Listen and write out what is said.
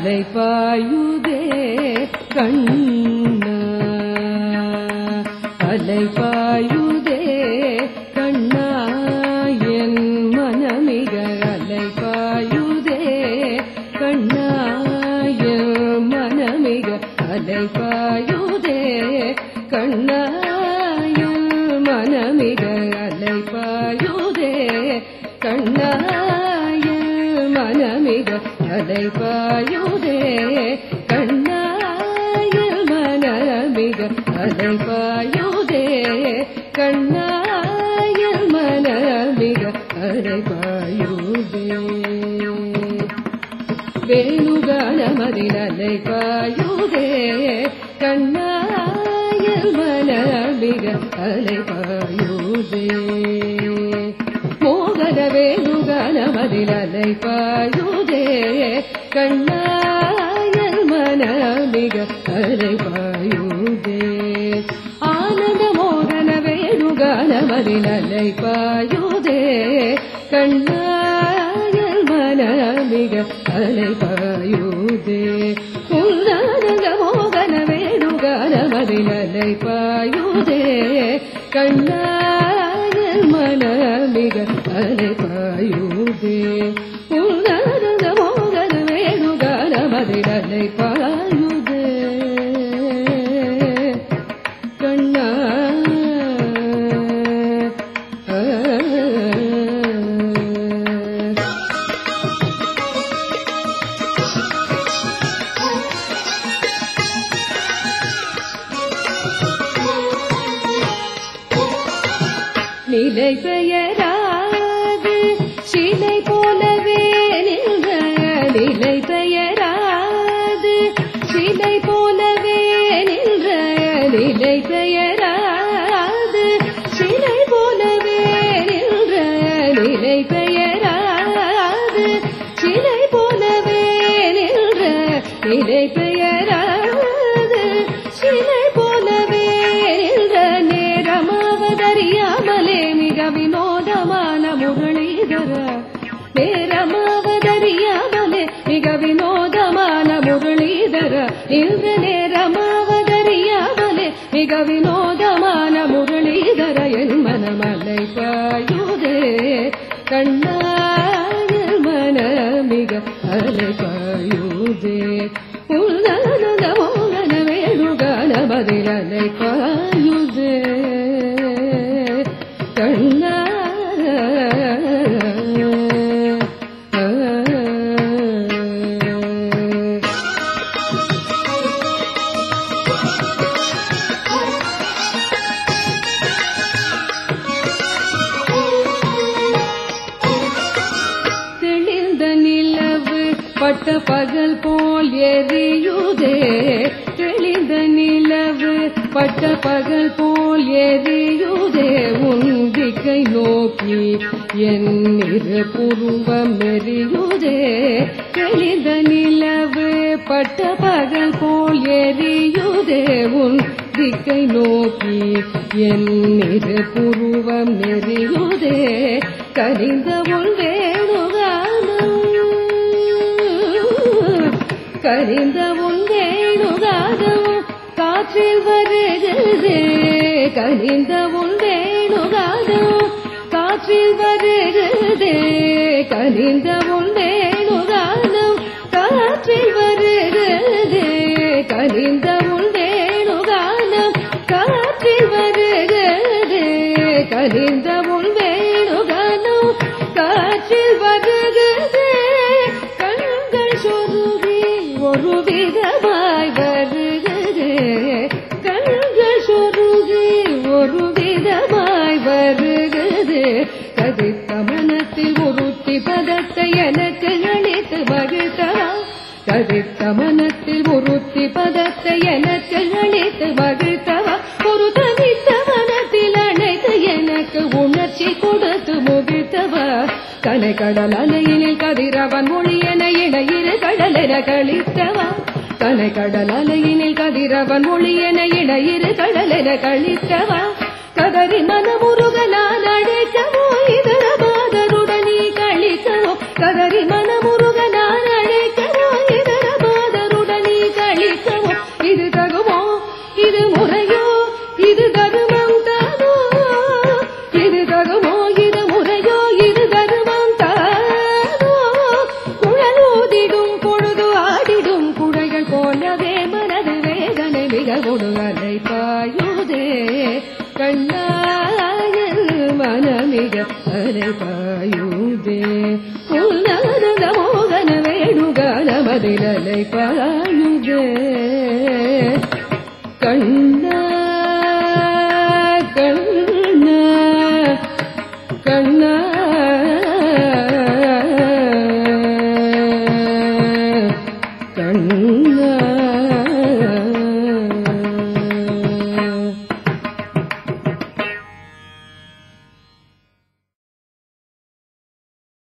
அலைபாயுதே கண்ணா அலைபாயுதே கண்ணா என் மனமிக அலைபாயுதே கண்ணா என் மனமிக அலைபாயுதே கண்ணா என் மனமிக அலைபாயுதே கண்ணா என் மனமிக அலைபாயுதே கண்ணா என் மனமிக அலைபாயுதே கண்ணா என் மனமிக அலைபாயுதே வேணுகானமதில் அலைபாயுதே கண்ணா என் மனமிக அலைபாயுதே மோகன வேணுகானமதில் அலைபாயுதே கண்ணா என் மனமிக அலைபாயுதே ஆனந்த மோகன வேணுகானமதில் அலைபாயுதே கண்ணா என் மனமிக அலைபாயுதே உன்னானந்த மோகன வேணுகானமதில் அலைபாயுதே கண்ணா என் மனமிக அலைபாயுதே உன்னானந்த மோகன வேணுகானமதில் அலைபாயுதே கண்ணா நிலை பெயராது சிலை போலவே நின்ற நிலை பெயராது சிலை போலவே நின்ற நிலை பெயராது சிலை போலவே நின்ற நிலை பெயராது சிலை போலவே நின்ற நிலை பெயராது சிலை போலவே நின்ற நேரமாவதறியாமலே மிக வினோதமான முரளிதர நேரமாவதறியாமலே மிக வினோதமான முரளிதர இந்த நேரமாவதறியாமலே மிக வினோதமான முரளிதர என் மனமலை பாயுதே கண்ணா என் மனமிக அலைபாயுதே உன்னானந்த மோகன வேணுகானமதில் அலைபாயுதே கண்ணா தெளிந்த நிலவு பட்ட பகல் போல் எரியுதே தெளிந்த நிலவு பட்ட பகல் போல் எரியுதே உந்திக்கை நோக்கி என் இரு புருவம் எரியுதே தெளிந்த நிலவு பட்ட பகல் போல் எரியுதே உன் திக்கை நோக்கி என் இரு புருவம் எரியுதே கனிந்த உன் வேணுகானம் கனிந்த உன் வேணுகானம் காற்றில் வருகிறதே கனிந்த உன் வேணுகானம் காற்றில் வருகிறதே கனிந்த உன் வேணுகானம் காற்றில் வருகிறதே கனிந்த உன் வேணுகானம் காற்றில் வருகிறதே கனிந்த உன் வேணுகானம் காற்றில் வருகிறதே கண்கள் சொருகி ஒரு விதமாய் வருகிறதே கண்கள் சொருகி ஒரு விதமாய் வருகிறதே கதித்த மனத்தில் உருத்தி பதத்தை எனக்கு அளித்து மகிழ்த்தவா கதித்த மனத்தில் உருத்தி பதத்தை எனக்கு அளித்து மகிழ்த்தவா ஒரு தனித்த மனத்தில் அணைத்து எனக்கு உணர்ச்சி கொடுத்து முகிழ்த்தவா கலை கடல் அலையினில் கதிரவன் மொழி என இடையிரு கடலென கழித்தவா கலை கடல் அலையினில் கதிரவன் மொழி என இடையிரு கடலென கழித்தவா கதறி மனமுருக நான் அழைக்கவோ இதர பாதருடனே கழிக்கவோ கதறி மனமுருக நான் அழைக்கவோ இதர மிக ஒடுகலை பாயுதே கண்ணாயில் மனமிக அலை பாயுதே உன்னத மோகன வேணுகான மதிலலை பாயுதே